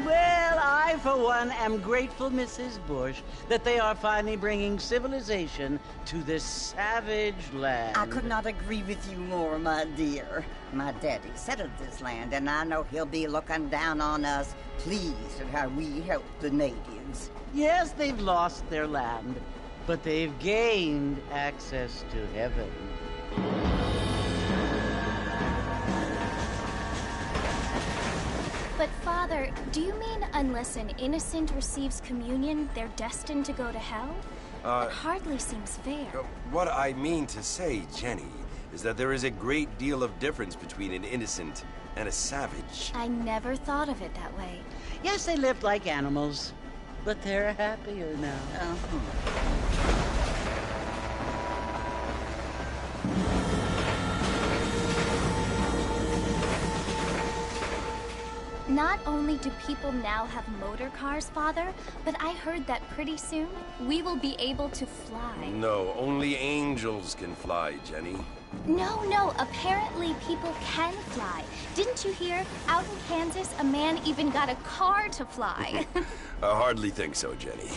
Well, I, for one, am grateful, Mrs. Bush, that they are finally bringing civilization to this savage land. I could not agree with you more, my dear. My daddy settled this land, and I know he'll be looking down on us, pleased at how we help the natives. Yes, they've lost their land, but they've gained access to heaven. But, Father, do you mean unless an innocent receives communion, they're destined to go to hell? That hardly seems fair. What I mean to say, Jenny, is that there is a great deal of difference between an innocent and a savage. I never thought of it that way. Yes, they lived like animals, but they're happier now. Not only do people now have motor cars, Father, but I heard that pretty soon we will be able to fly. No, only angels can fly, Jenny. No, apparently people can fly. Didn't you hear? Out in Kansas, a man even got a car to fly. I hardly think so, Jenny.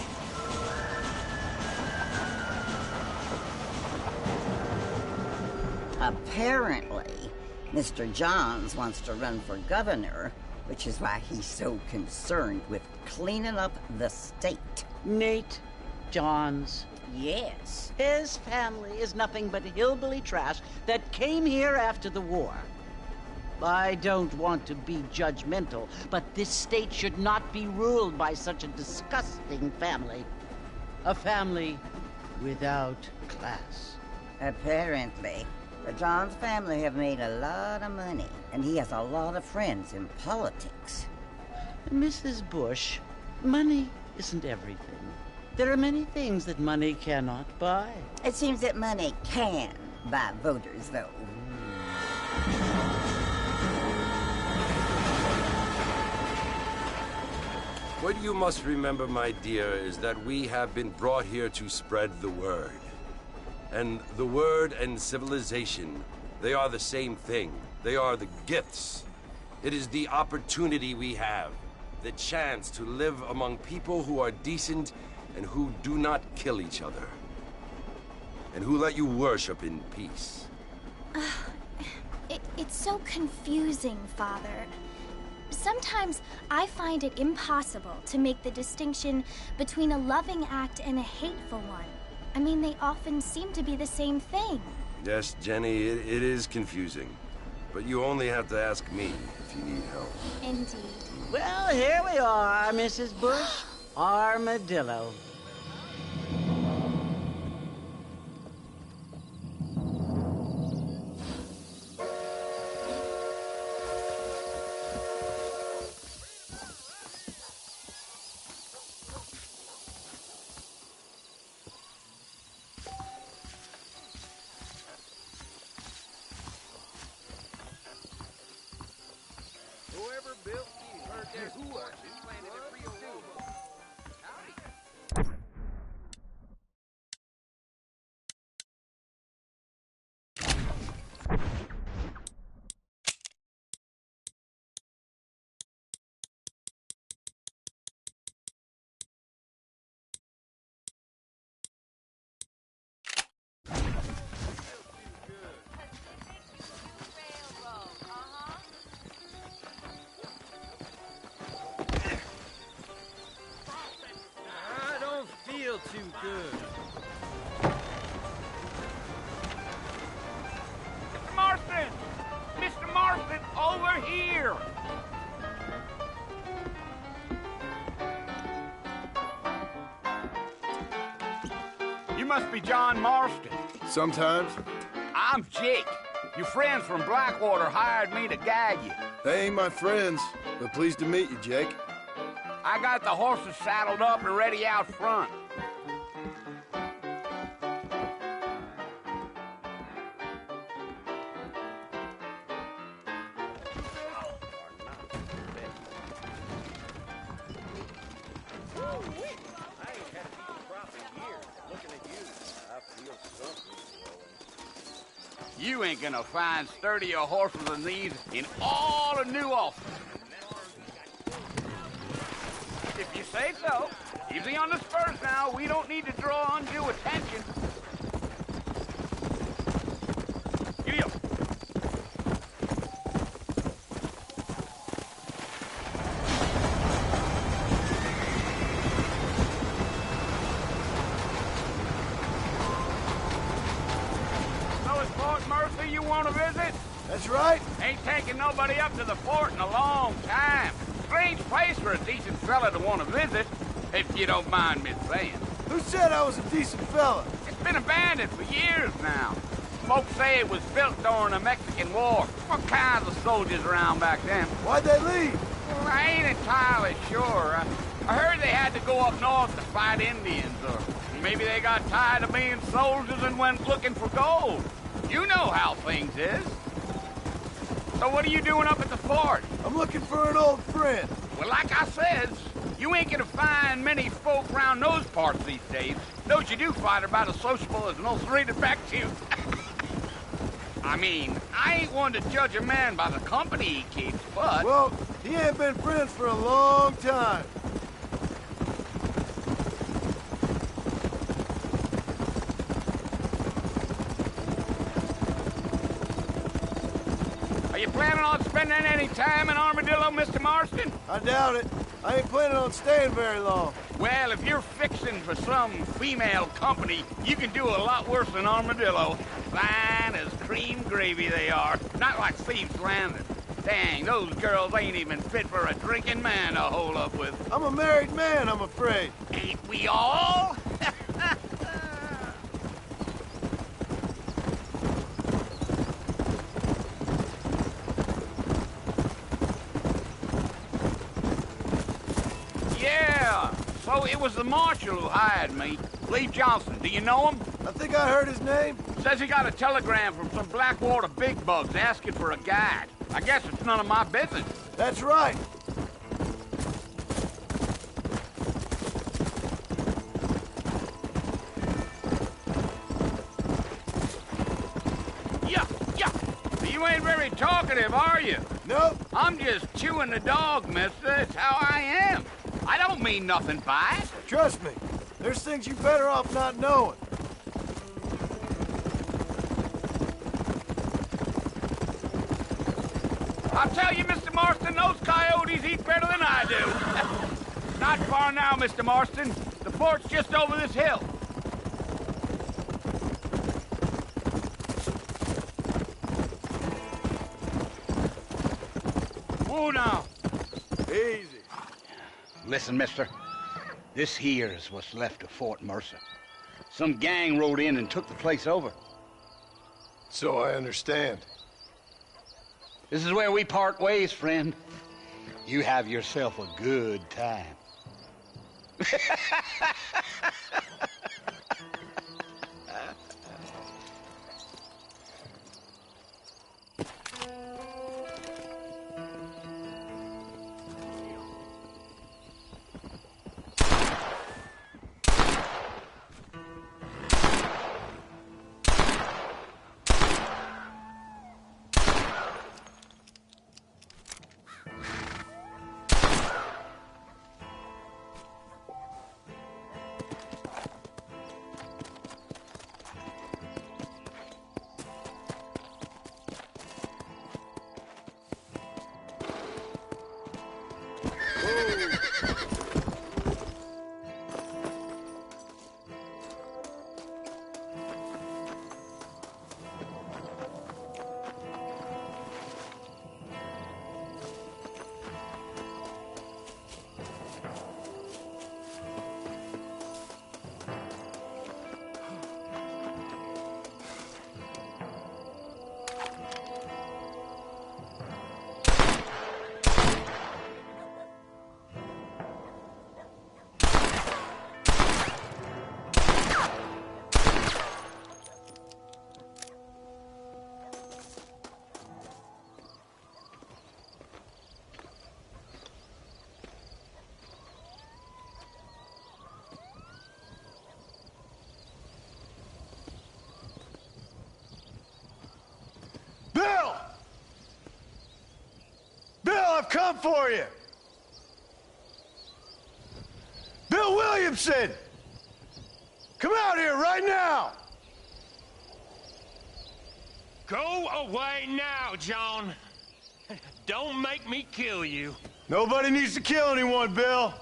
Apparently, Mr. Johns wants to run for governor, which is why he's so concerned with cleaning up the state. Nate Johns. Yes. His family is nothing but hillbilly trash that came here after the war. I don't want to be judgmental, but this state should not be ruled by such a disgusting family. A family without class. Apparently. The Johns family have made a lot of money, and he has a lot of friends in politics. Mrs. Bush, money isn't everything. There are many things that money cannot buy. It seems that money can buy voters, though. What you must remember, my dear, is that we have been brought here to spread the word. And the word and civilization, they are the same thing. They are the gifts. It is the opportunity we have, the chance to live among people who are decent and who do not kill each other, and who let you worship in peace. It's so confusing, Father. Sometimes I find it impossible to make the distinction between a loving act and a hateful one. I mean, they often seem to be the same thing. Yes, Jenny, it is confusing. But you only have to ask me if you need help. Indeed. Well, here we are, Mrs. Bush. Armadillo. Whoever built you heard their hooah and planted a real new. Too good. Mr. Marston! Mr. Marston, over here! You must be John Marston. Sometimes. I'm Jake. Your friends from Blackwater hired me to guide you. They ain't my friends, but pleased to meet you, Jake. I got the horses saddled up and ready out front. You ain't gonna find sturdier horses than these in all of New Austin. say so. Easy on the spurs now. We don't need to draw undue attention. Giddy up. So is Fort Mercy you want to visit? That's right. Ain't taken nobody up to the fort in a long time. Strange place for a decent fella to want to visit, if you don't mind me saying. Who said I was a decent fella? It's been abandoned for years now. Folks say it was built during the Mexican War. What kinds of soldiers around back then? Why'd they leave? Well, I ain't entirely sure. I heard they had to go up north to fight Indians, or maybe they got tired of being soldiers and went looking for gold. You know how things is. So what are you doing up at the fort? I'm looking for an old friend. Well, like I said, you ain't gonna find many folk around those parts these days. Those you do find are about as sociable as an ulcerated back tooth. I mean, I ain't one to judge a man by the company he keeps, but... Well, he ain't been friends for a long time. Are you planning on spending any time in Armadillo, Mr. Marston? I doubt it. I ain't planning on staying very long. Well, if you're fixing for some female company, you can do a lot worse than Armadillo. Fine as cream gravy they are. Not like Thieves Landing. Dang, those girls ain't even fit for a drinking man to hole up with. I'm a married man, I'm afraid. Ain't we all? Yeah, so it was the marshal who hired me. Lee Johnson, do you know him? I think I heard his name. Says he got a telegram from some Blackwater big bugs asking for a guide. I guess it's none of my business. That's right. Yeah. You ain't very talkative, are you? Nope. I'm just chewing the dog, mister. That's how I am. I don't mean nothing by it. Trust me. There's things you better off not knowing. I'll tell you, Mr. Marston, those coyotes eat better than I do. Not far now, Mr. Marston. The fort's just over this hill. Whoa now. Easy. Listen, mister. This here is what's left of Fort Mercer. Some gang rode in and took the place over. So I understand. This is where we part ways, friend. You have yourself a good time. Bill! Bill, I've come for you! Williamson! Come out here right now! Go away now, John. Don't make me kill you. Nobody needs to kill anyone, Bill.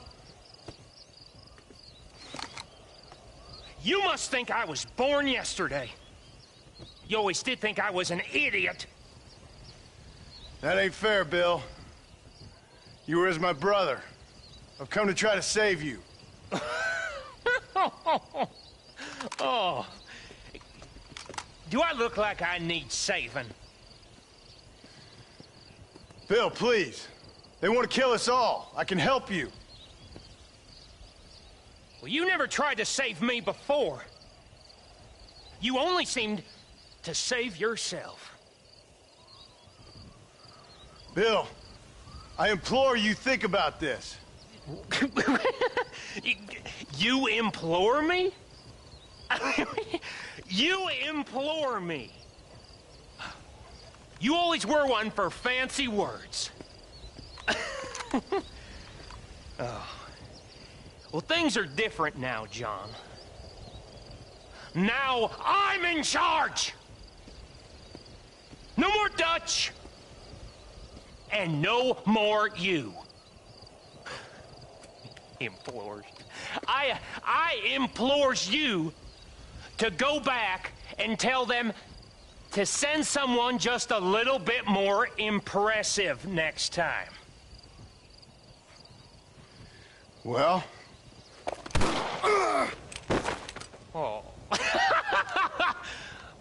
You must think I was born yesterday. You always did think I was an idiot. That ain't fair, Bill. You were as my brother. I've come to try to save you. Oh. Do I look like I need saving? Bill, please. They want to kill us all. I can help you. Well, you never tried to save me before. You only seemed to save yourself. Bill, I implore you think about this. You implore me? You implore me. You always were one for fancy words. Oh. Well, things are different now, John. Now I'm in charge! No more Dutch! And no more you. Implores. I implores you to go back and tell them to send someone just a little bit more impressive next time. Well? Oh.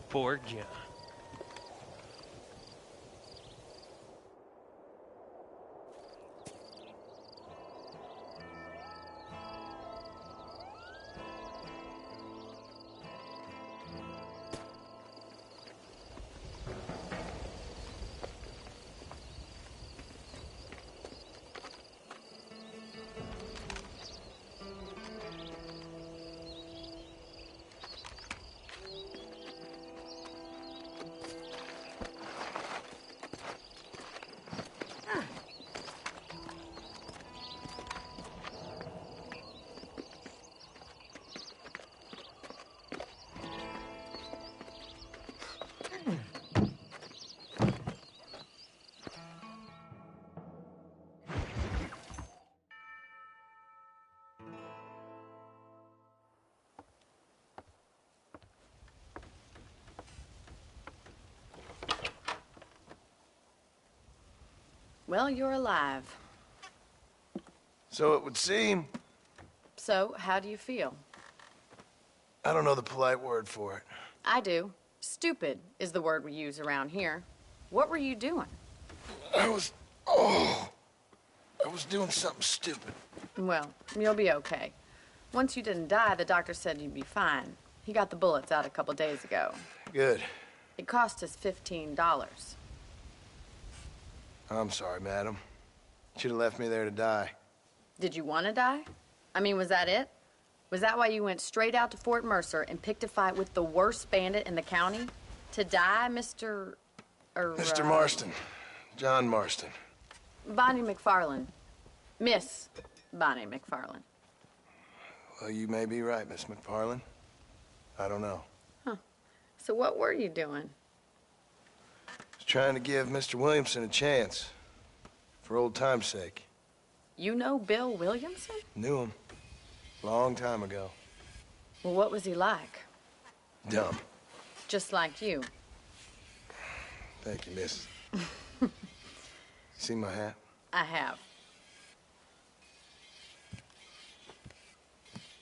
Poor John. Well, you're alive. So it would seem. So, how do you feel? I don't know the polite word for it. I do. Stupid is the word we use around here. What were you doing? I was doing something stupid. Well, you'll be okay. Once you didn't die, the doctor said you'd be fine. He got the bullets out a couple days ago. Good. It cost us $15. I'm sorry, madam. Should have left me there to die. Did you want to die? I mean, was that it? Was that why you went straight out to Fort Mercer and picked a fight with the worst bandit in the county? To die, Mr. Mr. Marston. John Marston. Bonnie McFarland. Miss Bonnie McFarland. Well, you may be right, Miss McFarland. I don't know. Huh. So what were you doing? I was trying to give Mr. Williamson a chance. For old time's sake. You know Bill Williamson? Knew him. Long time ago. Well, what was he like? Dumb. Just like you. Thank you, miss. See my hat? I have.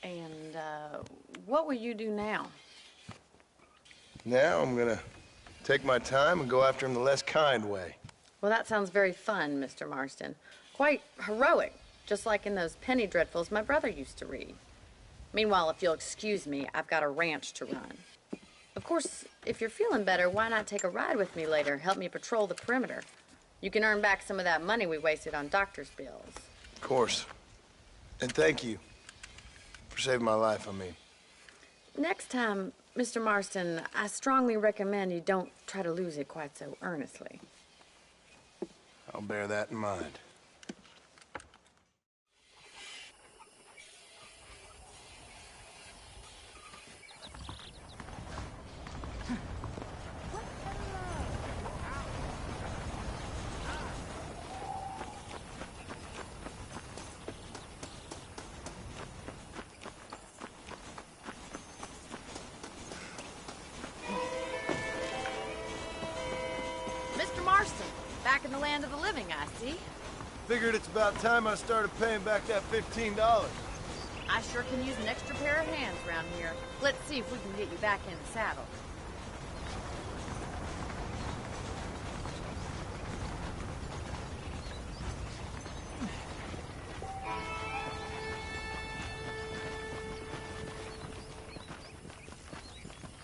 And, what will you do now? Now I'm gonna take my time and go after him the less kind way. Well, that sounds very fun, Mr. Marston. Quite heroic, just like in those penny dreadfuls my brother used to read. Meanwhile, if you'll excuse me, I've got a ranch to run. Of course, if you're feeling better, why not take a ride with me later? Help me patrol the perimeter. You can earn back some of that money we wasted on doctor's bills. Of course. And thank you for saving my life, I mean. Next time, Mr. Marston, I strongly recommend you don't try to lose it quite so earnestly. I'll bear that in mind. land of the living, I see. Figured it's about time I started paying back that $15. I sure can use an extra pair of hands around here. Let's see if we can get you back in the saddle.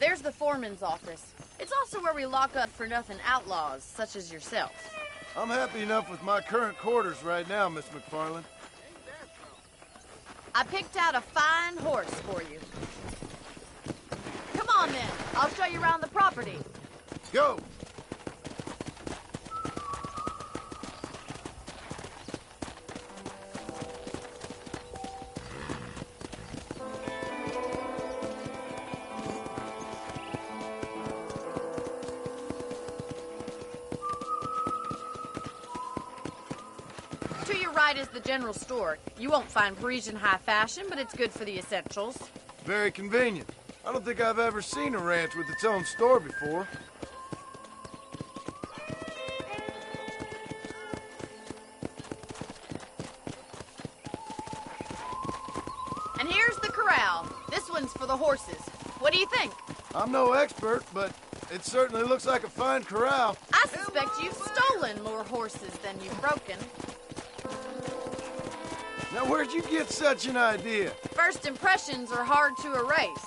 There's the foreman's office. It's also where we lock up for-nothing outlaws, such as yourself. I'm happy enough with my current quarters right now, Miss McFarland. I picked out a fine horse for you. Come on, then. I'll show you around the property. Go! To your right is the general store. You won't find Parisian high fashion, but it's good for the essentials. Very convenient. I don't think I've ever seen a ranch with its own store before. And here's the corral. This one's for the horses. What do you think? I'm no expert, but it certainly looks like a fine corral. I suspect you've stolen more horses than you've broken. Now, where'd you get such an idea? First impressions are hard to erase.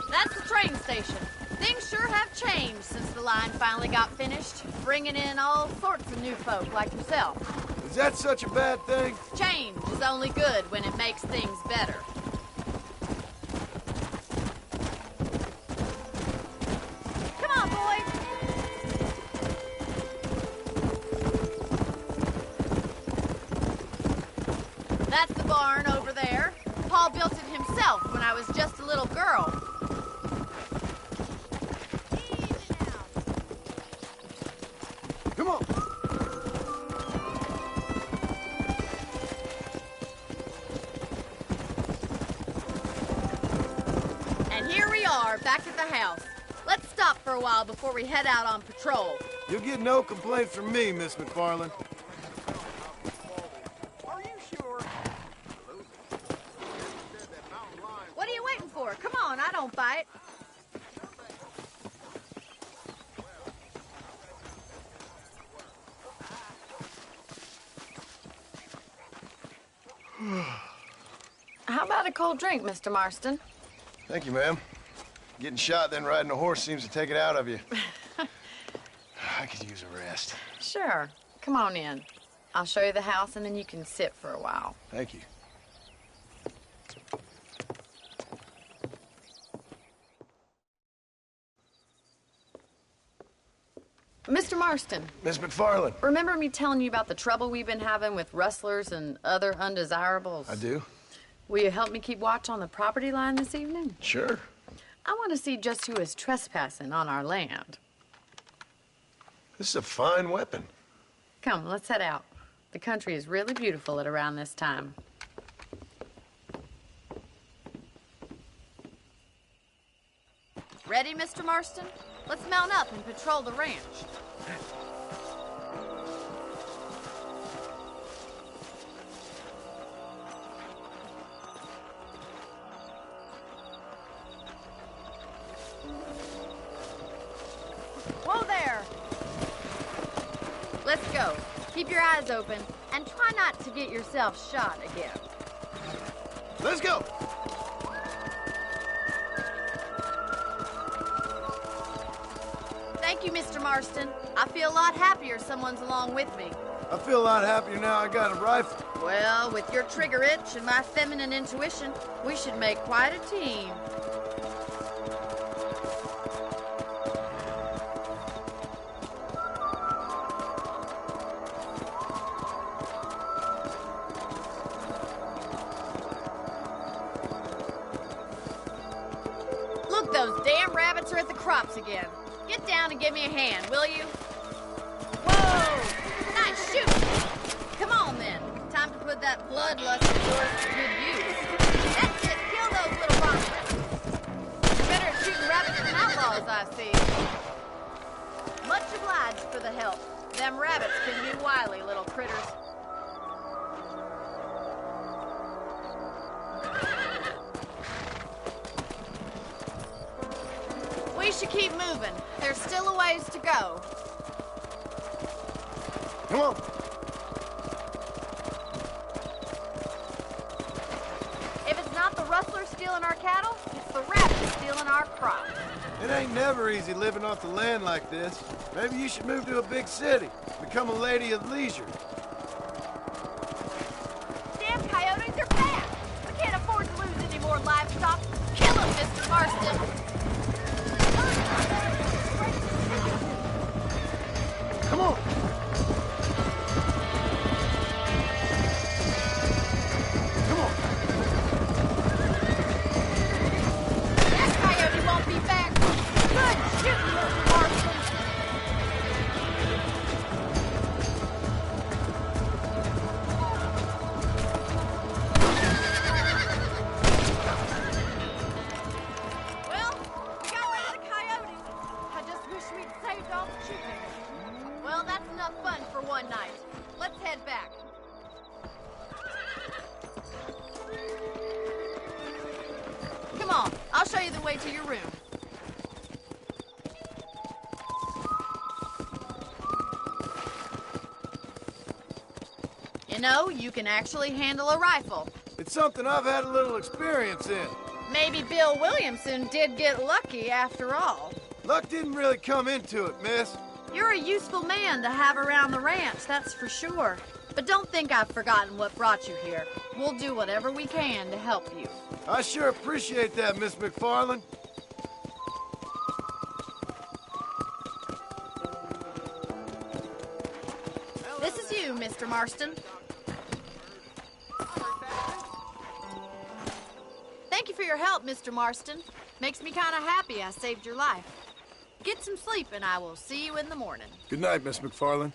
That's the train station. Things sure have changed since the line finally got finished, bringing in all sorts of new folk like yourself. Is that such a bad thing? Change is only good when it makes things better. Come on, boys. That's the barn over there. Paul built it himself when I was just a little girl. Come on. And here we are, back at the house. Let's stop for a while before we head out on patrol. You'll get no complaints from me, Miss McFarland. Are you sure? What are you waiting for? Come on, I don't bite. How about a cold drink, Mr. Marston? Thank you, ma'am. Getting shot, then riding a horse seems to take it out of you. I could use a rest. Sure. Come on in. I'll show you the house, and then you can sit for a while. Thank you. Mr. Marston, Miss McFarland. remember me telling you about the trouble we've been having with rustlers and other undesirables? I do. Will you help me keep watch on the property line this evening? Sure. I want to see just who is trespassing on our land. This is a fine weapon. Come, let's head out. The country is really beautiful at around this time. Ready, Mr. Marston? Let's mount up and patrol the ranch. Whoa there! Let's go. Keep your eyes open and try not to get yourself shot again. Let's go! Thank you, Mr. Marston. I feel a lot happier someone's along with me. I feel a lot happier now I got a rifle. Well, with your trigger itch and my feminine intuition, we should make quite a team. Look, those damn rabbits are at the crops again. Get down and give me a hand, will you? Whoa! Nice shoot! Come on, then. Time to put that bloodlust of yours to good use. That's it. Kill those little monsters. You're better at shooting rabbits than outlaws, I see. obliged for the help. Them rabbits can be wily little critters. We should keep moving. There's still a ways to go. Come on. If it's not the rustlers stealing our cattle, it's the rabbits stealing our crops. It ain't never easy living off the land like this. Maybe you should move to a big city. Become a lady of leisure. Damn coyotes are back! We can't afford to lose any more livestock. Kill them, Mr. Marston! Come on. Come on. That coyote won't be back. Good shooting, Mr. Marston. Well, we got rid of the coyotes. I just wish we'd saved all the chickens. Well, that's enough fun for one night. Let's head back. Come on, I'll show you the way to your room. You know, you can actually handle a rifle. It's something I've had a little experience in. Maybe Bill Williamson did get lucky after all. Luck didn't really come into it, miss. You're a useful man to have around the ranch, that's for sure. But don't think I've forgotten what brought you here. We'll do whatever we can to help you. I sure appreciate that, Miss McFarland. This is you, Mr. Marston. Thank you for your help, Mr. Marston. Makes me kind of happy I saved your life. Get some sleep, and I will see you in the morning. Good night, Miss McFarland.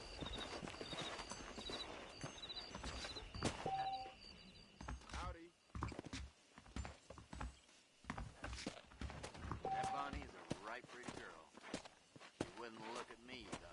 That Bonnie is a right pretty girl. She wouldn't look at me, though.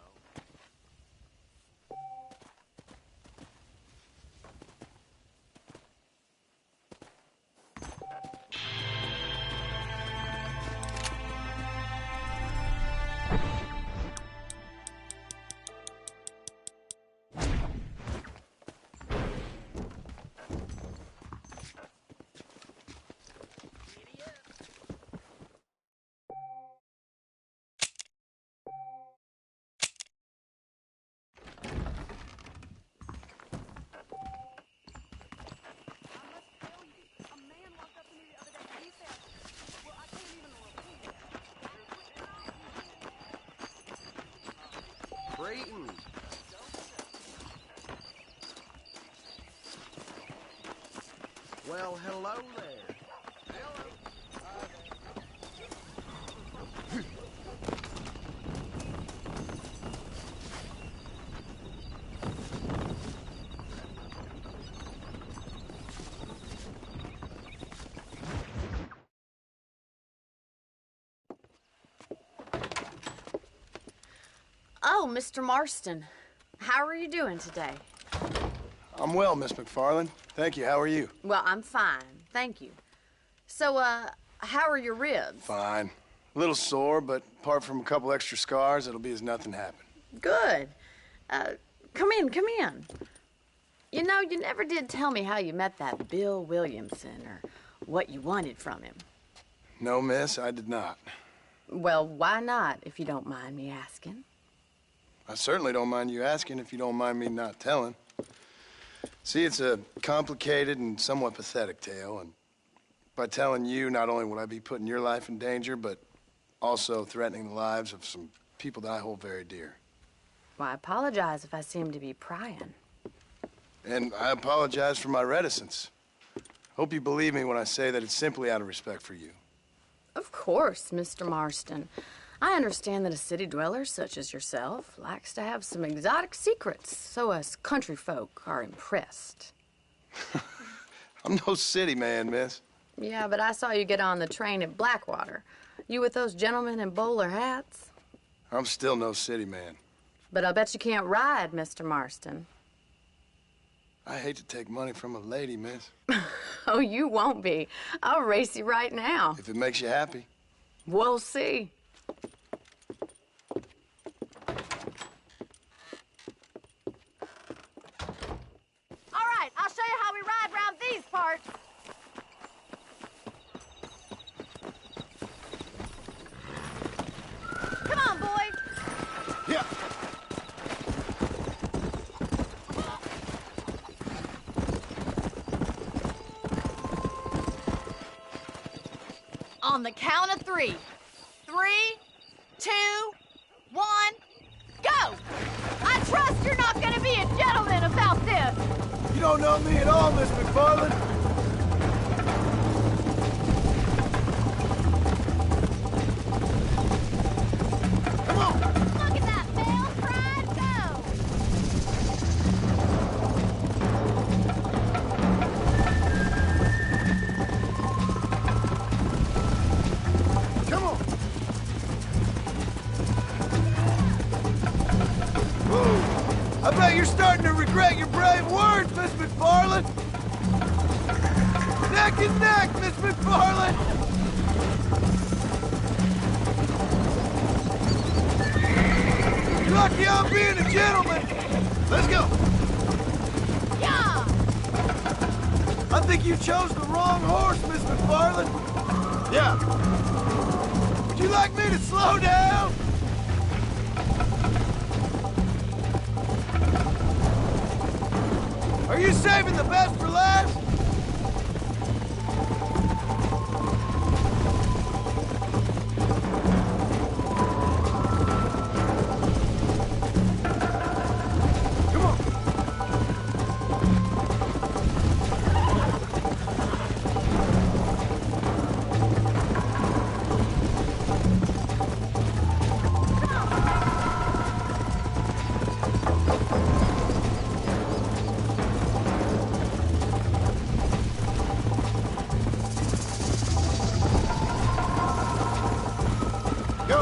Brayton. Well, hello there. Oh, Mr. Marston. How are you doing today? I'm well, Miss McFarland. Thank you. How are you? Well, I'm fine. Thank you. So, how are your ribs? Fine. A little sore, but apart from a couple extra scars, it'll be as nothing happened. Good. Come in, come in. You know, you never did tell me how you met that Bill Williamson or what you wanted from him. No, miss, I did not. Well, why not, if you don't mind me asking? I certainly don't mind you asking if you don't mind me not telling. See, it's a complicated and somewhat pathetic tale, and by telling you, not only would I be putting your life in danger, but also threatening the lives of some people that I hold very dear. Well, I apologize if I seem to be prying. And I apologize for my reticence. Hope you believe me when I say that it's simply out of respect for you. Of course, Mr. Marston. I understand that a city dweller such as yourself likes to have some exotic secrets, so us country folk are impressed. I'm no city man, miss. Yeah, but I saw you get on the train at Blackwater. You with those gentlemen in bowler hats? I'm still no city man. But I'll bet you can't ride, Mr. Marston. I hate to take money from a lady, miss. Oh, you won't be. I'll race you right now. If it makes you happy. We'll see. All right, I'll show you how we ride around these parts. Come on, boys. Yeah. On the count of 3. 3, 2, 1, go! I trust you're not gonna be a gentleman about this. You don't know me at all, Miss McFarland. Come on! Look at that, male pride, go! Come on! Whoa! I bet you're starting to regret your brave words, Miss McFarland! Neck and neck, Miss McFarland! You're lucky I'm being a gentleman! Let's go! Yeah! I think you chose the wrong horse, Miss McFarland! Yeah. Would you like me to slow down? Are you saving the best for last? Come on. Go!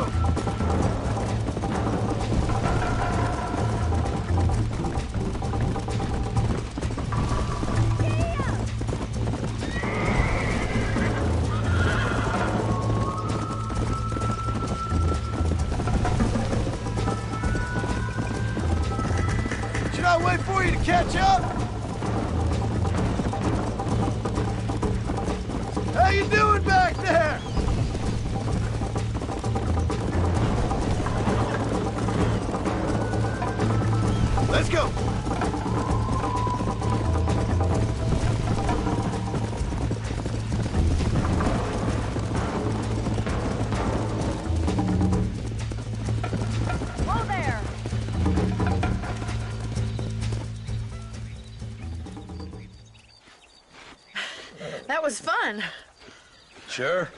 Should I wait for you to catch up? How you doing back there? Let's go. Whoa there! That was fun. Sure.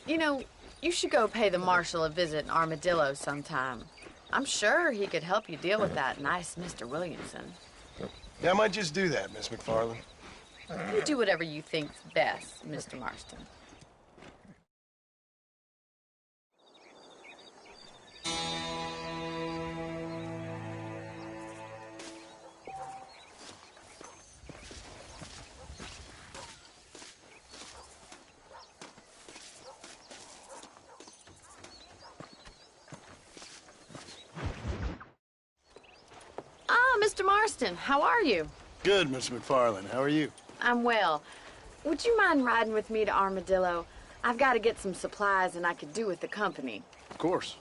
You know, you should go pay the marshal a visit in Armadillo sometime. I'm sure he could help you deal with that nice Mr. Williamson. Yeah, I might just do that, Miss McFarland. You do whatever you think's best, Mr. Marston. Ah, Mr. Marston, how are you? Good, Miss McFarland. How are you? I'm well. Would you mind riding with me to Armadillo? I've got to get some supplies and I could do with the company. Of course.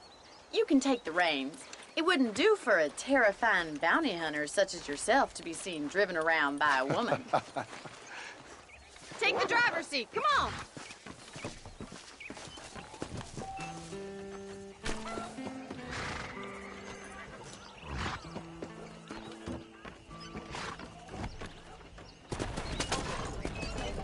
You can take the reins. It wouldn't do for a terrifying bounty hunter such as yourself to be seen driven around by a woman. Take the driver's seat, come on!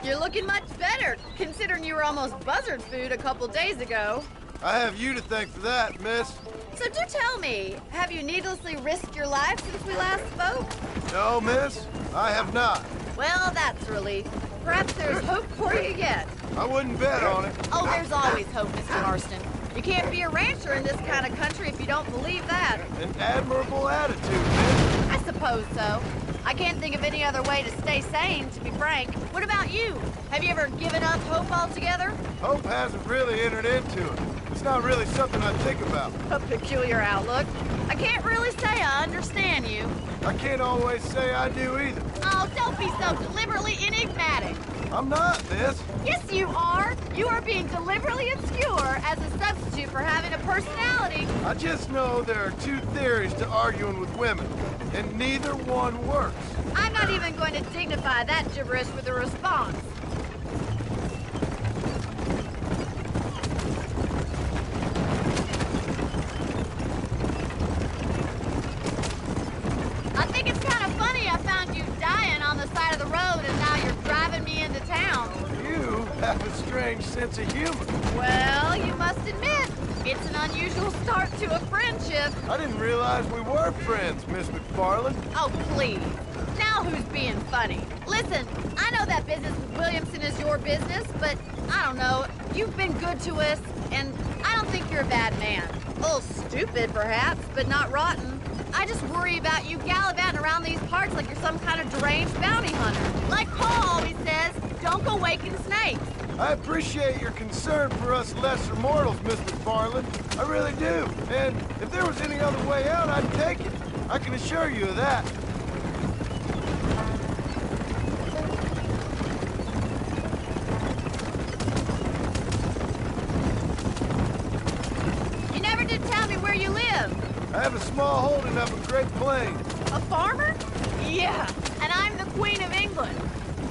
You're looking much better, considering you were almost buzzard food a couple days ago. I have you to thank for that, miss. So do tell me, have you needlessly risked your life since we last spoke? No, miss, I have not. Well, that's a relief. Perhaps there's hope for you yet. I wouldn't bet on it. Oh, there's always hope, Mr. Marston. You can't be a rancher in this kind of country if you don't believe that. An admirable attitude, miss. I suppose so. I can't think of any other way to stay sane, to be frank. What about you? Have you ever given up hope altogether? Hope hasn't really entered into it. It's not really something I think about. A peculiar outlook. I can't really say I understand you. I can't always say I do either. Oh, don't be so deliberately enigmatic. I'm not, miss. Yes, you are. You are being deliberately obscure as a substitute for having a personality. I just know there are two theories to arguing with women, and neither one works. I'm not even going to dignify that gibberish with a response. I think it's kind of funny I found you dying on the side of the road and now you're driving me into town. You have a strange sense of humor. Well, you must admit, it's an unusual start to a friendship. I didn't realize we were friends, Miss McFarland. Oh, please. Now who's being funny? Listen, I know that business with Williamson is your business, but I don't know. You've been good to us, and I don't think you're a bad man. A little stupid, perhaps, but not rotten. I just worry about you gallivanting around these parts like you're some kind of deranged bounty hunter. Like Paul always says, don't go waking snakes. I appreciate your concern for us lesser mortals, Miss McFarland. I really do. And if there was any other way out, I'd take it. I can assure you of that. You never did tell me where you live. I have a small holding up in Great Plains. A farmer? Yeah, and I'm the Queen of England.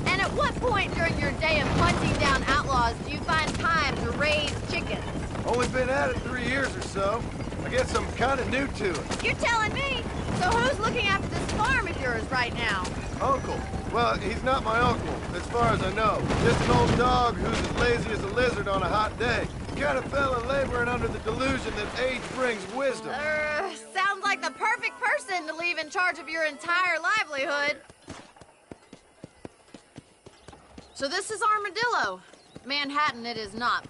And at what point during your day of hunting down outlaws do you find time to raise chickens? Only been at it 3 years or so. I guess I'm kind of new to it. You're telling me? So who's looking after this farm of yours right now? Uncle. Well, he's not my uncle, as far as I know. Just an old dog who's as lazy as a lizard on a hot day. Kind of fella laboring under the delusion that age brings wisdom. Sounds like the perfect person to leave in charge of your entire livelihood. So this is Armadillo. Manhattan it is not,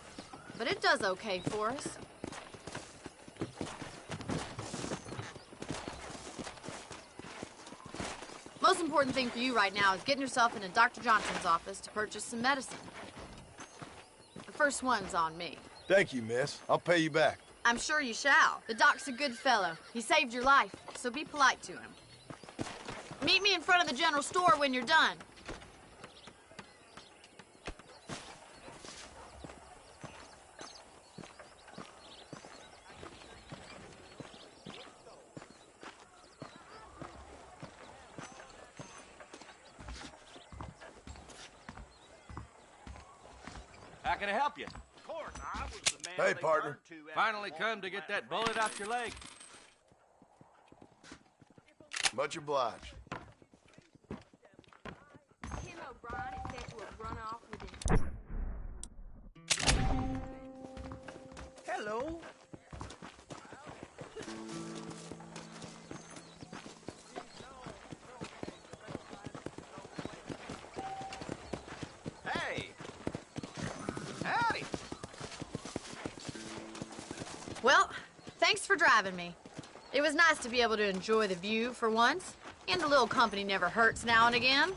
but it does okay for us. Most important thing for you right now is getting yourself into Dr. Johnson's office to purchase some medicine. The first one's on me. Thank you, miss. I'll pay you back. I'm sure you shall. The doc's a good fellow. He saved your life, so be polite to him. Meet me in front of the general store when you're done. How can I help you? Of course, I was the man Hey, partner. Finally come to get that bullet out your leg. Much obliged. Tim O'Brien is said to have run off with his... Hello. Hey. Howdy. Well, thanks for driving me. It was nice to be able to enjoy the view for once, and a little company never hurts now and again.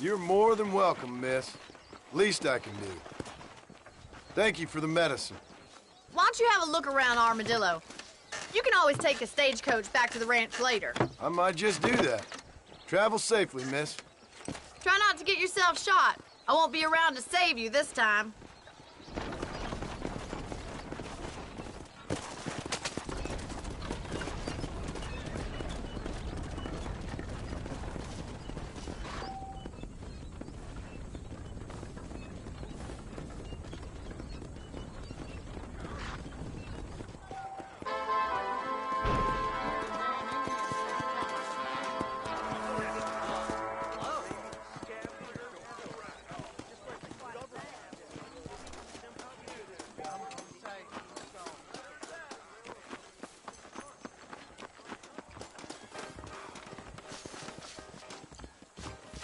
You're more than welcome, miss. Least I can do. Thank you for the medicine. Why don't you have a look around Armadillo? You can always take a stagecoach back to the ranch later. I might just do that. Travel safely, miss. Try not to get yourself shot. I won't be around to save you this time.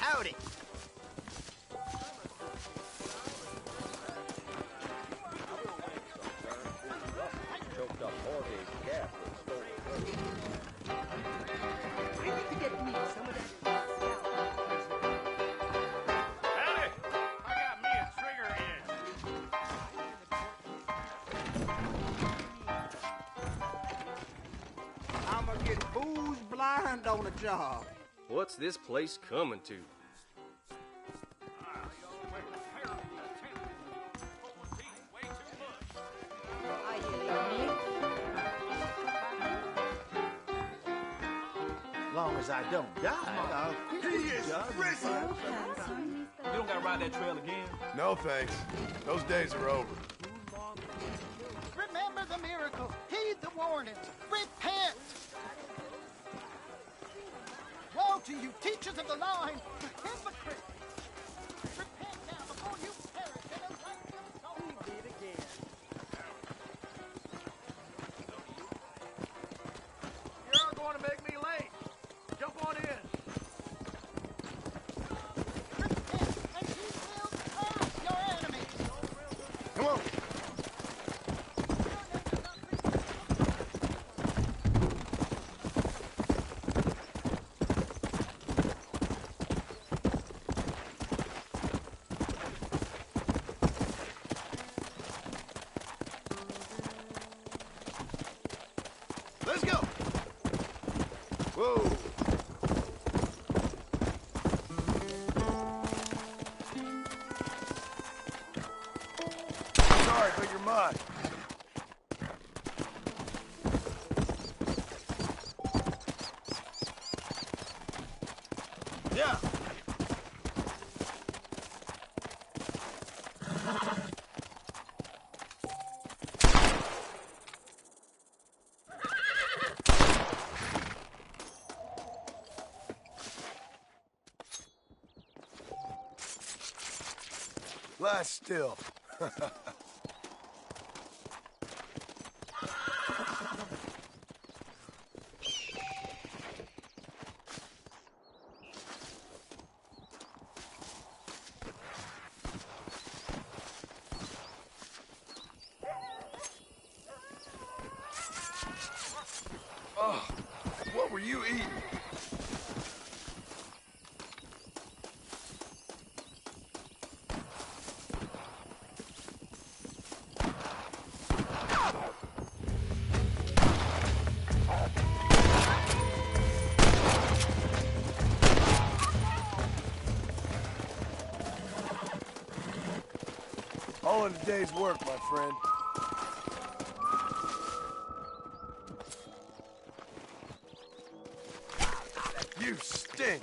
Howdy. just a porty cat that stole the I need to get me some of that. Howdy! I got me a trigger in. I'ma get booze blind on the job. What's this place coming to? As long as I don't die, I'll... He is risen! You don't gotta ride that trail again? No thanks. Those days are over. Remember the miracle. Heed the warnings. Repent. Woe to you, teachers of the line, the hypocrites. Repent now before you perish in a righteous soul. He did again. You're going to make me late. Jump on in. Repent, and you will curse your enemies. Come on. Let's go. Whoa. Sorry, but you're mine. Yeah. Lie still. Oh, what were you eating? All in a day's work, my friend. You stink!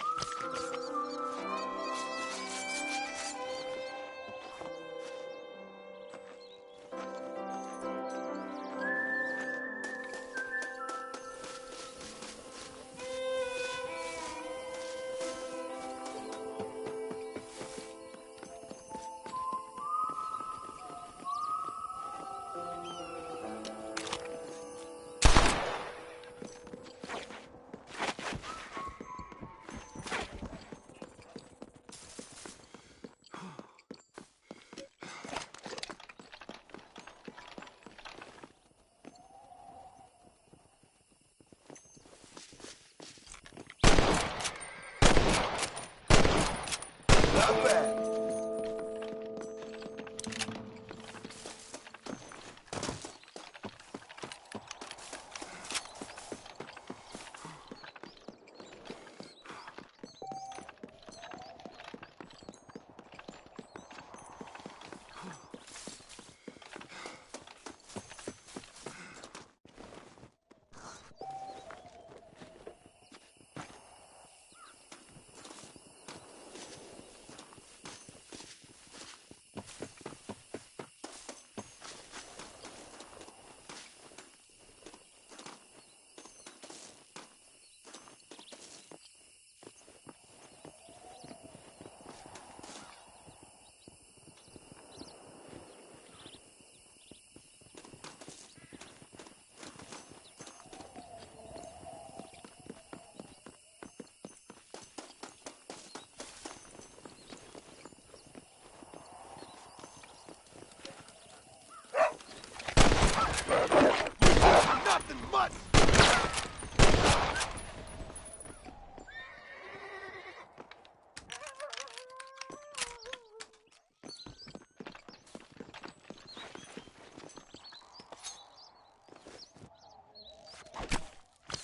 Not bad.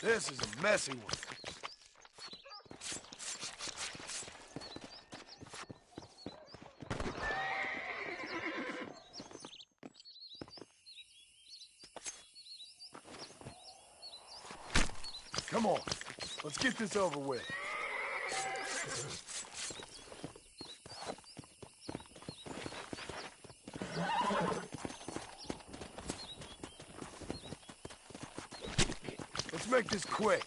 This is a messy one. Come on, let's get this over with. Let's make this quick.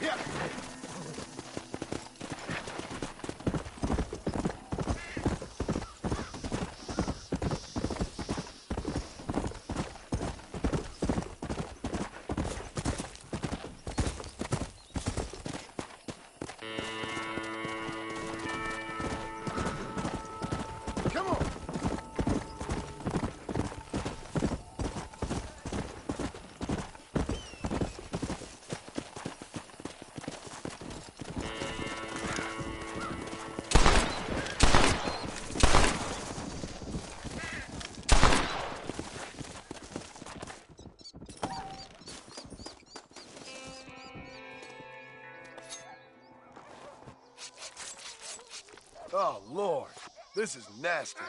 Yeah. Come on. Oh, Lord. This is nasty.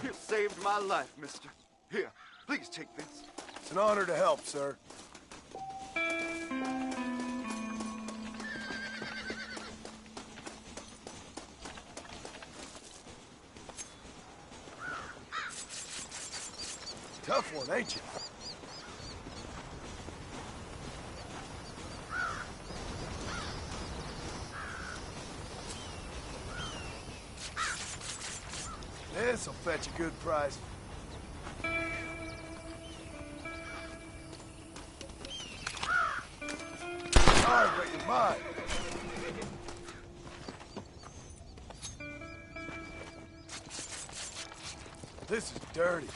You saved my life, mister. Here, please take this. It's an honor to help, sir. Tough one, ain't you? This'll fetch a good price. Sorry, but you're mine. This is dirty.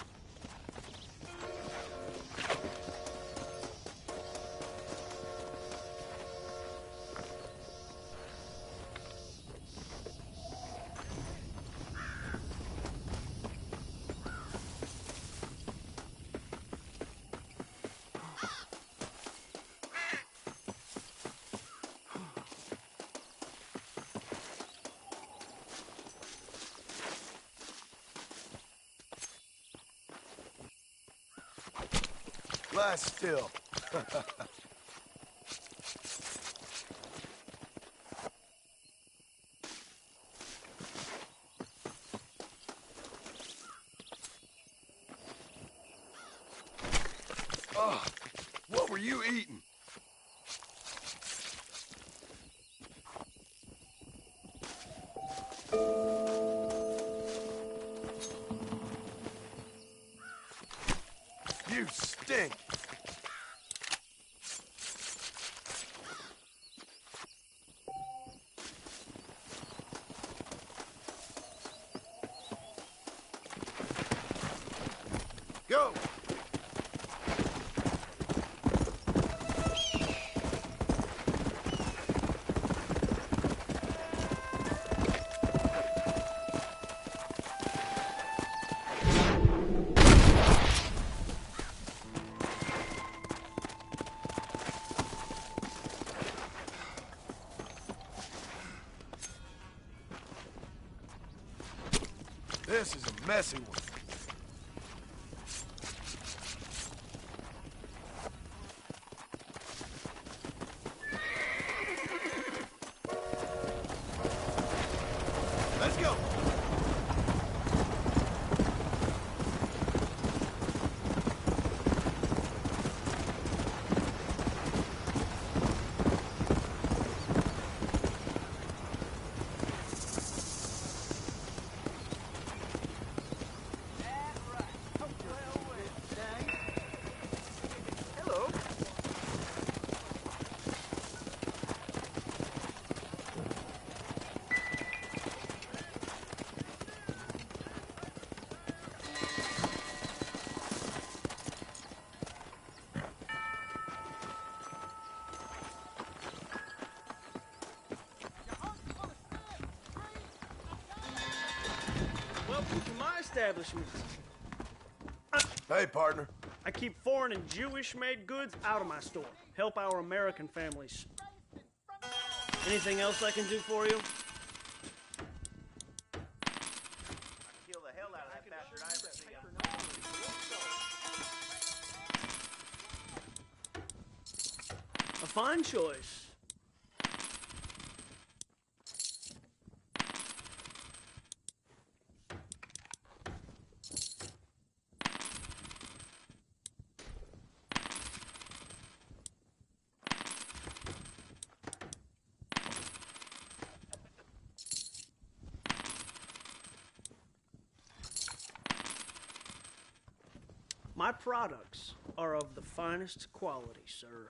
Lie still. Oh, what were you eating? You stink. Go! This is a messy one. Let's go. establishments. Hey, partner. I keep foreign and Jewish-made goods out of my store. Help our American families. Anything else I can do for you? Kill the hell out of that bastard I ever see. A fine choice. My products are of the finest quality, sir.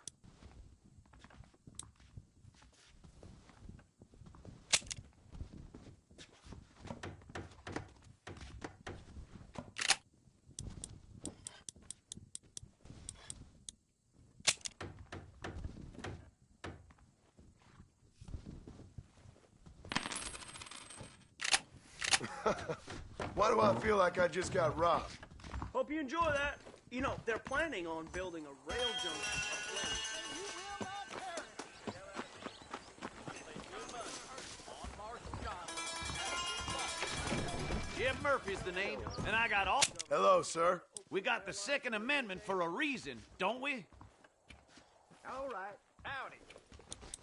Why do I feel like I just got robbed? Hope you enjoy that. You know, they're planning on building a rail junction. Jim Murphy's the name, and I got all... Hello, sir. We got the Second Amendment for a reason, don't we? All right. Howdy.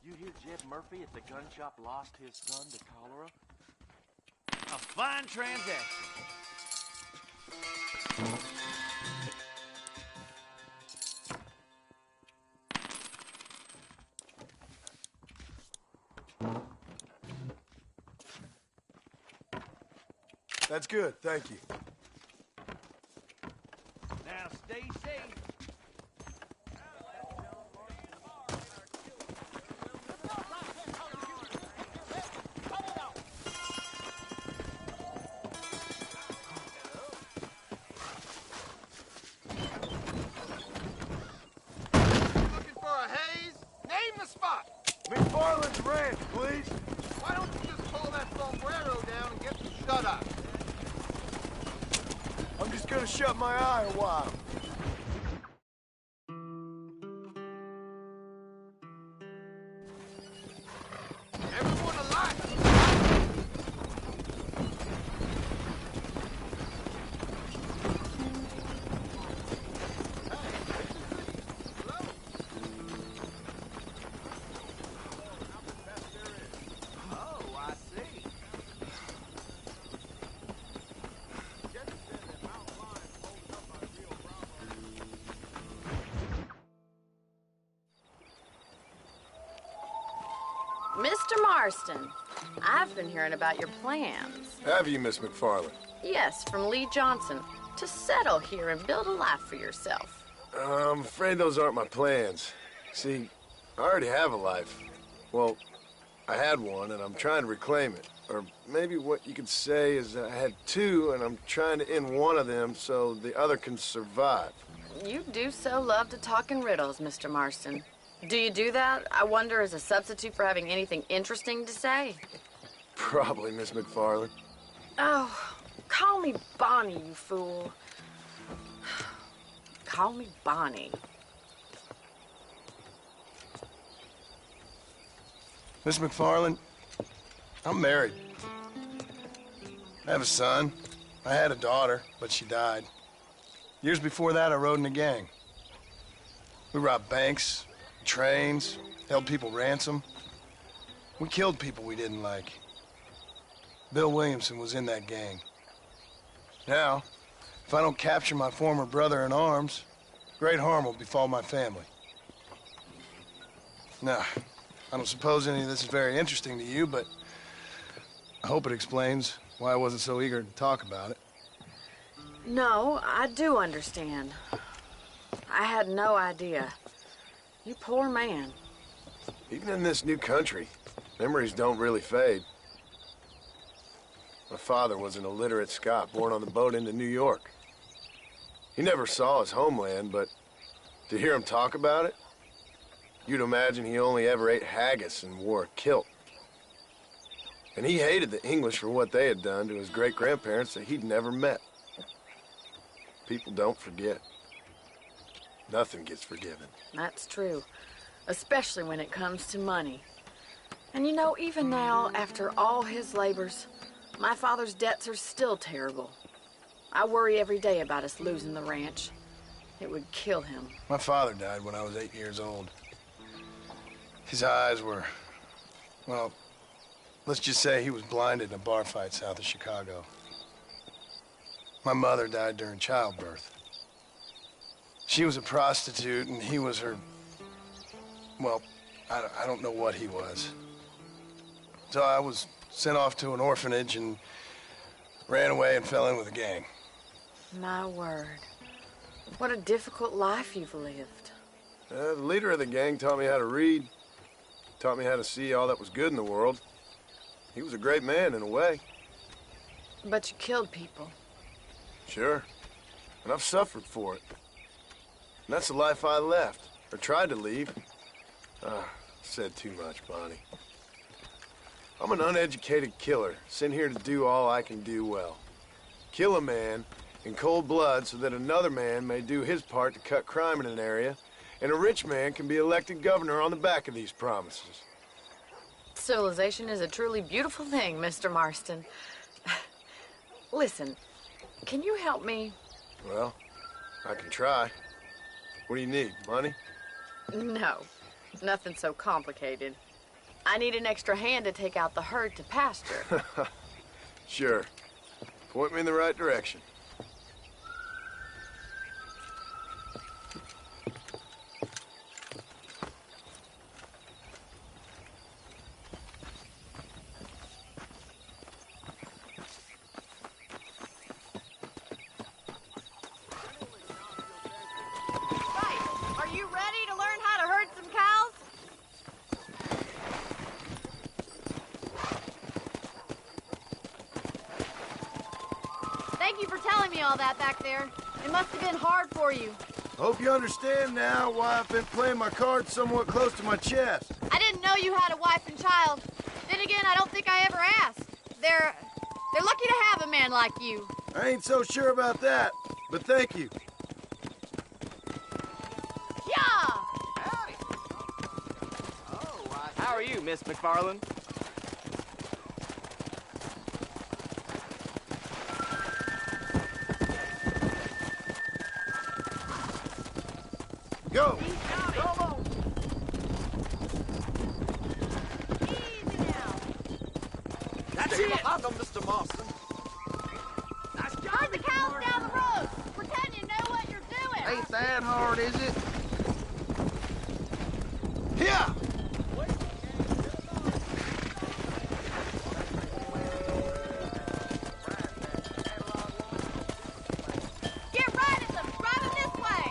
You hear Jed Murphy at the gun shop lost his son to cholera? A fine transaction. That's good, thank you. Now stay safe. Looking for a haze? Name the spot. McFarland's Ranch, please. Why don't you just pull that sombrero down and get some shut up? I'm just gonna shut my eye a while. Everyone alive! Oh, I see. Mr. Marston, I've been hearing about your plans. Have you, Miss McFarland? Yes, from Lee Johnson, to settle here and build a life for yourself. I'm afraid those aren't my plans. See, I already have a life. Well, I had one, and I'm trying to reclaim it. Or maybe what you could say is I had two, and I'm trying to end one of them so the other can survive. You do so love to talk in riddles, Mr. Marston. Do you do that, I wonder, as a substitute for having anything interesting to say? Probably, Miss McFarland. Oh, call me Bonnie, you fool. Call me Bonnie. Miss McFarland, I'm married. I have a son. I had a daughter, but she died. Years before that, I rode in a gang. We robbed banks, trains, held people ransom. We killed people we didn't like. Bill Williamson was in that gang. Now, if I don't capture my former brother in arms, great harm will befall my family. Now, I don't suppose any of this is very interesting to you, but I hope it explains why I wasn't so eager to talk about it. No, I do understand. I had no idea. You poor man. Even in this new country, memories don't really fade. My father was an illiterate Scot born on the boat into New York. He never saw his homeland, but to hear him talk about it, you'd imagine he only ever ate haggis and wore a kilt. And he hated the English for what they had done to his great-grandparents that he'd never met. People don't forget. Nothing gets forgiven. That's true, especially when it comes to money. And you know, even now, after all his labors, my father's debts are still terrible. I worry every day about us losing the ranch. It would kill him. My father died when I was 8 years old. His eyes were, well, let's just say he was blinded in a bar fight south of Chicago. My mother died during childbirth. She was a prostitute and he was her, well, I don't know what he was. So I was sent off to an orphanage and ran away and fell in with a gang. My word. What a difficult life you've lived. The leader of the gang taught me how to read, taught me how to see all that was good in the world. He was a great man in a way. But you killed people. Sure. And I've suffered for it. And that's the life I left, or tried to leave. Said too much, Bonnie. I'm an uneducated killer, sent here to do all I can do well. Kill a man in cold blood so that another man may do his part to cut crime in an area, and a rich man can be elected governor on the back of these promises. Civilization is a truly beautiful thing, Mr. Marston. Listen, can you help me? Well, I can try. What do you need, money? No, nothing so complicated. I need an extra hand to take out the herd to pasture. Sure. Point me in the right direction. All that back there. It must have been hard for you. Hope you understand now why I've been playing my cards somewhat close to my chest. I didn't know you had a wife and child. Then again, I don't think I ever asked. They're lucky to have a man like you. I ain't so sure about that, but thank you. Yeah! Howdy. How are you, Miss McFarland? Go! Come on! Easy now. That's it! Behind them, Mr. Marston. Nice job. Herd the cows down the road. Pretend you know what you're doing. Ain't that hard, is it? Here! Get right at them. Drive them this way.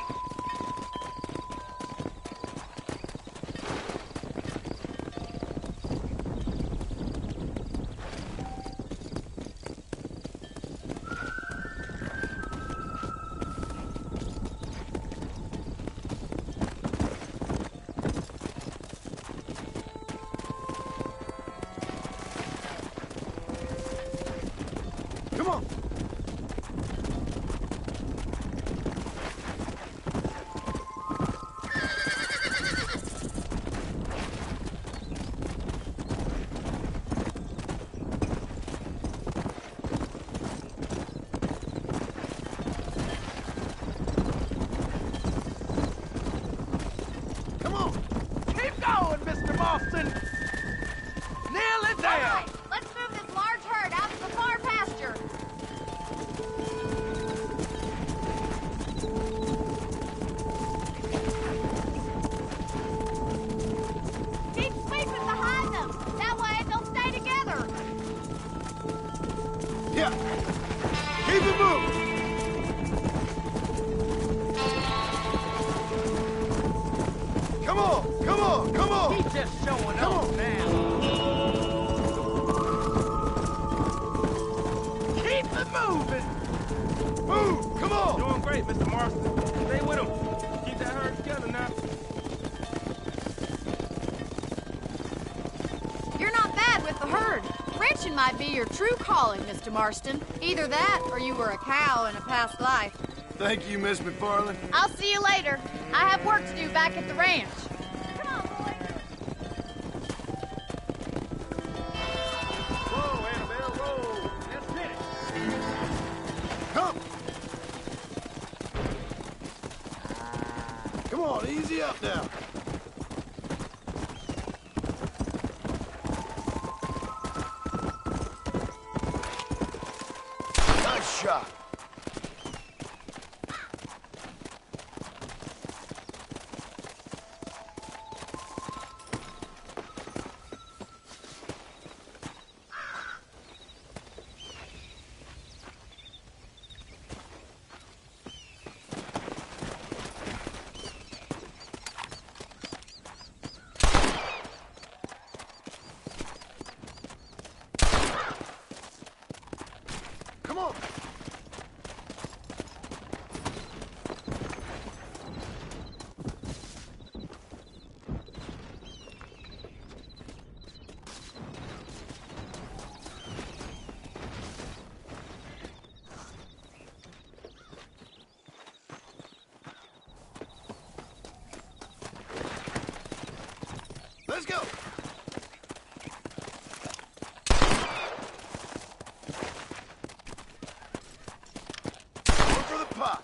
Come on! Come on! Keep going, Mr. Marston! Nearly there! All right, let's move this large herd out to the far pasture. Keep sweeping behind them. That way they'll stay together. Yeah! Keep it moving! Come on! Come on! Come on! He's just showing Come off on. now. Keep it moving! Move! Come on! Doing great, Mr. Marston. Stay with him. Keep that herd together now. You're not bad with the herd. Ranching might be your true calling, Mr. Marston. Either that, or you were a cow in a past life. Thank you, Miss McFarland. I'll see you later. I have work to do back at the ranch. Whoa, Annabelle, whoa. Let's hit it. Come! Come on, easy up now. Nice shot. Come on. Let's go. Going for the pot.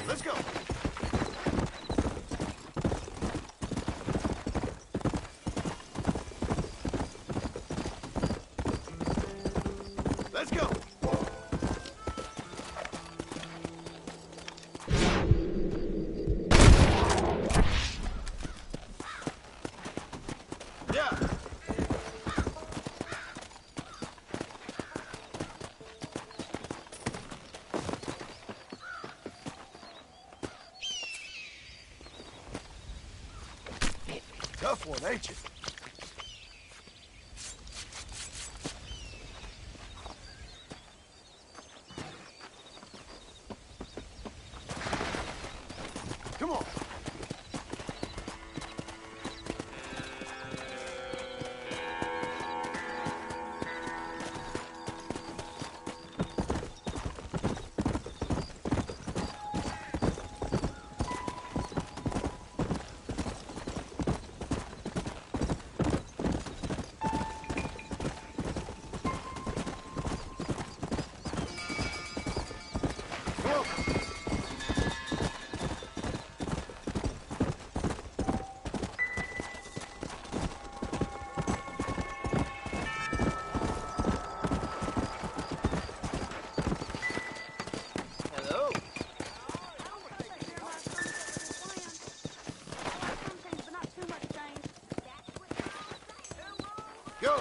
Let's go. Let's go. Yeah. Tough one, ain't you? Come on. Go!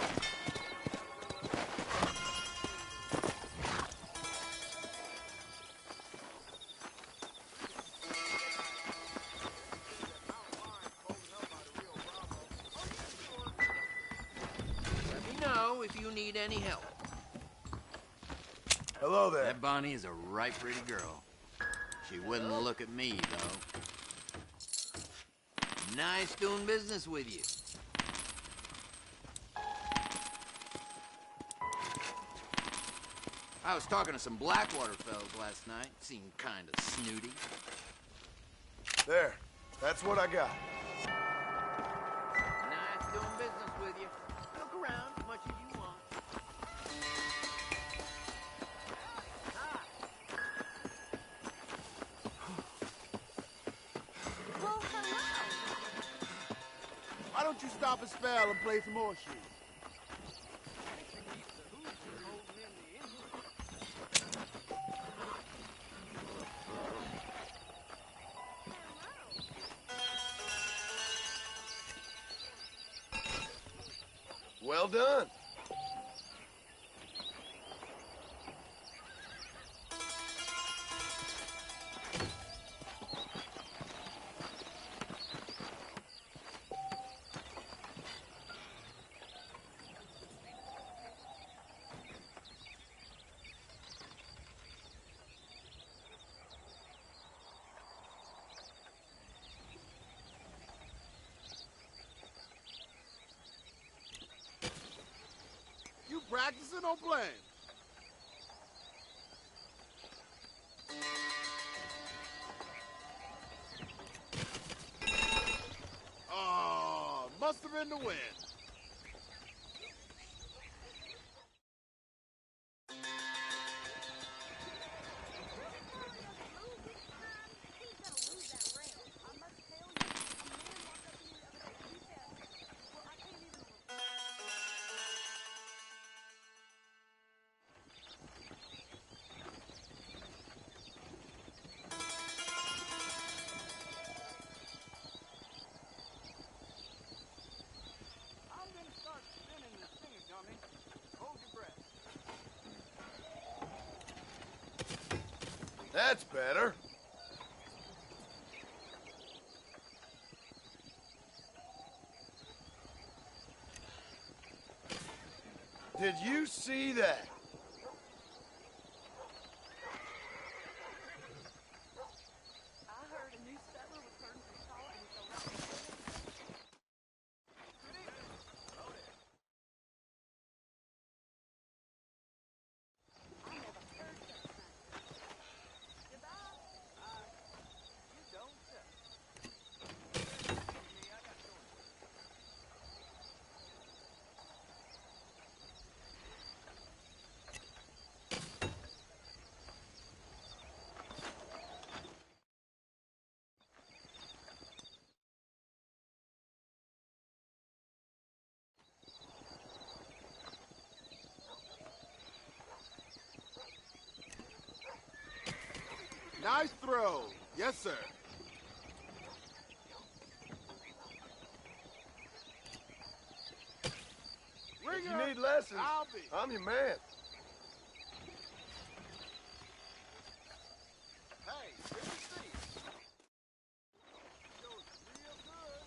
Let me know if you need any help. Hello there. That Bonnie is a right pretty girl. She wouldn't look at me, though. Nice doing business with you. I was talking to some Blackwater fellas last night. Seemed kind of snooty. There. That's what I got. Nice doing business with you. Look around as much as you want. Well, hello. Why don't you stop a spell and play some horseshoes? Well done. You practicing or playing? Oh, must have been the wind. I'm gonna start spinning the finger gummy. Hold your breath. That's better. Did you see that? I heard a new settler was hurting from salt and so I never heard such thing. Goodbye. You don't tell. Me, I got yours. Nice throw. Yes, sir. If you Ringer, need lessons, I'll be. I'm your man. Hey, good to see you. Feels real good.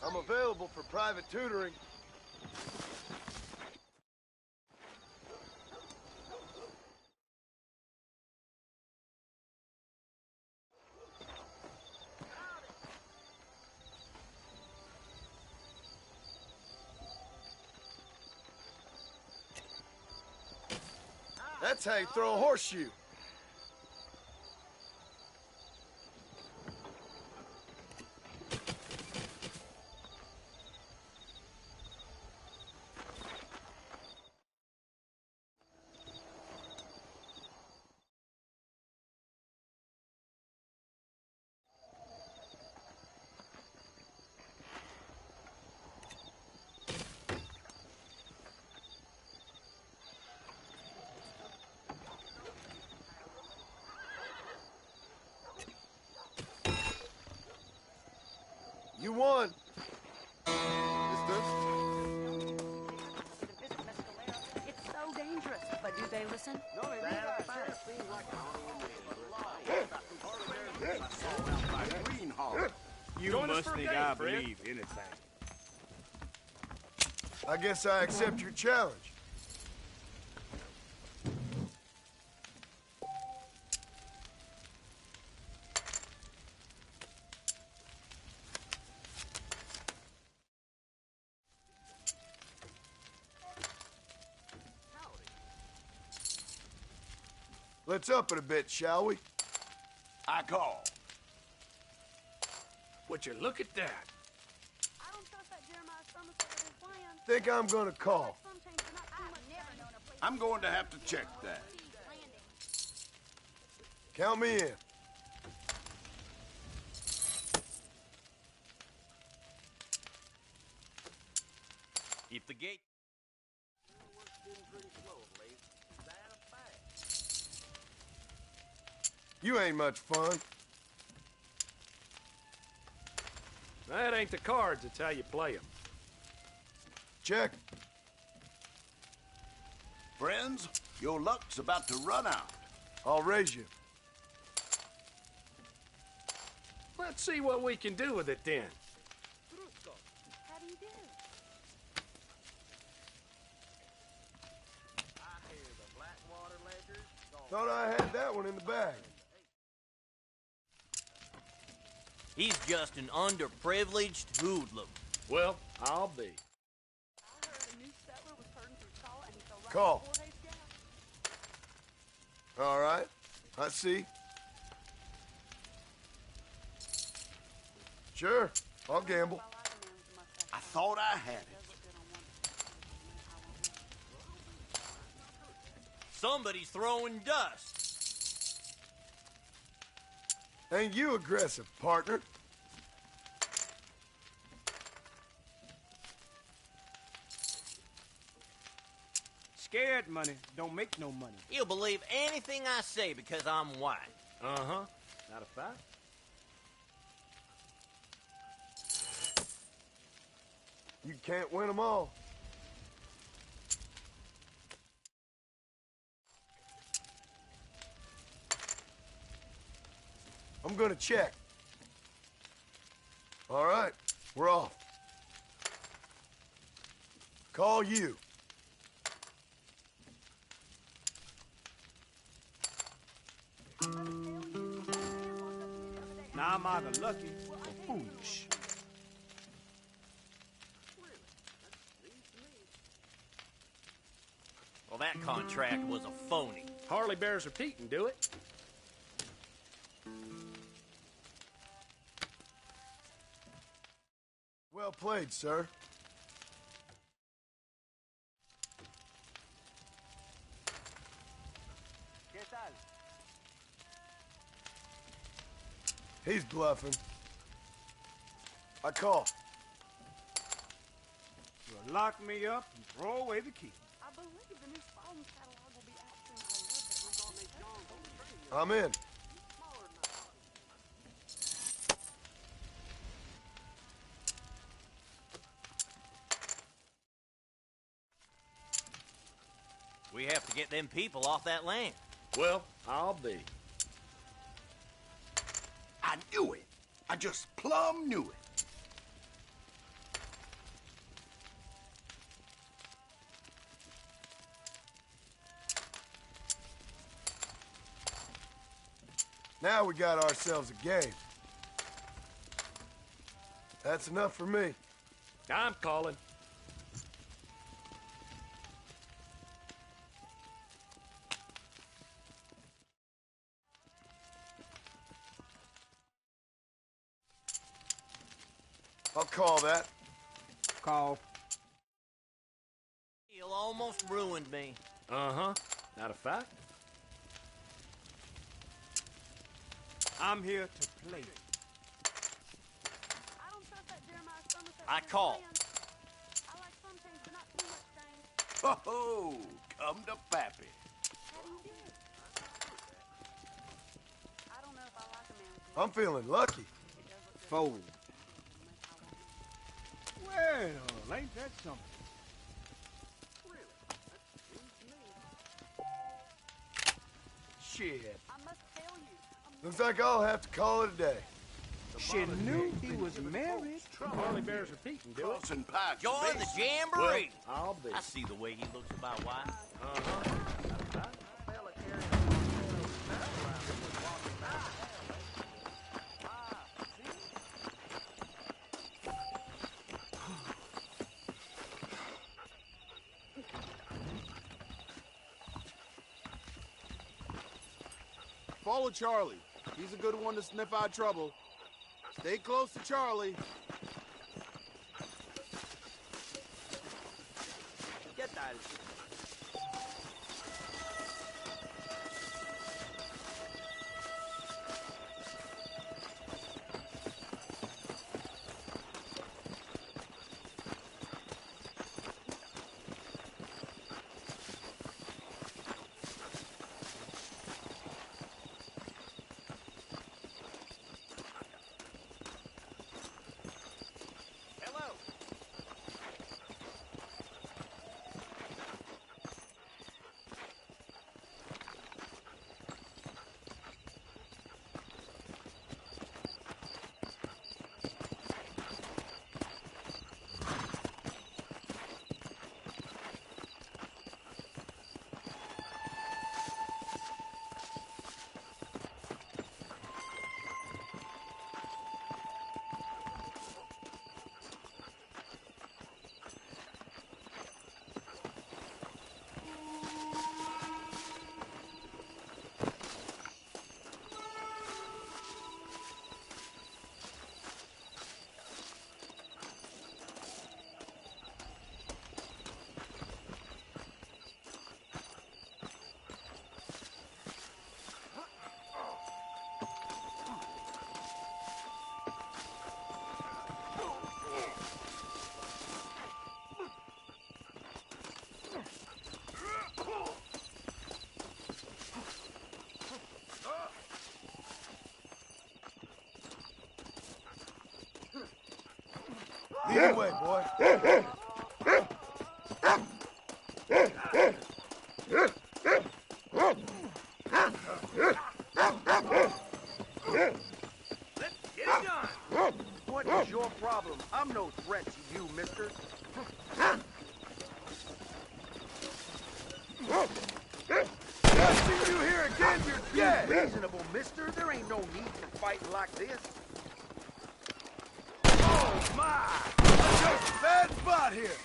I'm available for private tutoring. That's how you throw a horseshoe. You won. It's so dangerous. But do they listen? No, they You must think I believe anything. I guess I accept your challenge. Let's up it a bit, shall we? I call. Would you look at that? I don't trust that Jeremiah Somerset with his plan. Think I'm gonna call. I'm going to have to check that. Count me in. Keep the gate. You ain't much fun. That ain't the cards, it's how you play them. Check. Friends, your luck's about to run out. I'll raise you. Let's see what we can do with it then. How do you do? Thought I had that one in the bag. He's just an underprivileged hoodlum. Well, I'll be. Call. All right. I see. Sure. I'll gamble. I thought I had it. Somebody's throwing dust. Ain't you aggressive, partner? Scared money don't make no money. He'll believe anything I say because I'm white. Uh-huh. Not a fact. You can't win them all. I'm gonna check. All right, we're off. Call you. Now I'm either lucky or foolish. Well, that contract was a phony. Hardly bears repeating, do it? Well played, sir. He's bluffing. I call. Well, lock me up and throw away the key. I believe the new phone catalog will be out soon. I'm in. We have to get them people off that land. Well, I'll be. I knew it. I just plumb knew it. Now we got ourselves a game. That's enough for me. I'm calling. I'll call that. Call. You almost ruined me. Uh-huh. Not a fact. I'm here to play. I don't trust that Jeremiah Somerset. I call. I like some things, but not too much things. Oh, come to Pappy. How do you do it? I don't know if I like a man. I'm feeling lucky. Fold. Well, ain't that something? Shit. I must tell you. Looks like I'll have to call it a day. She knew he was married. Hardly bears repeating, do it? Crossing pipes. Join the jamboree. I'll be. I see the way he looks about wife. Uh-huh. Follow Charlie. He's a good one to sniff out trouble. Stay close to Charlie. Get that. Lead the way, boy. Let's get it done. What is your problem? I'm no threat to you, mister. I see you here again, you're dead. Reasonable, mister. There ain't no need for fighting like this. Oh, my! Just a bad spot here.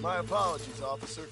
My apologies, officer.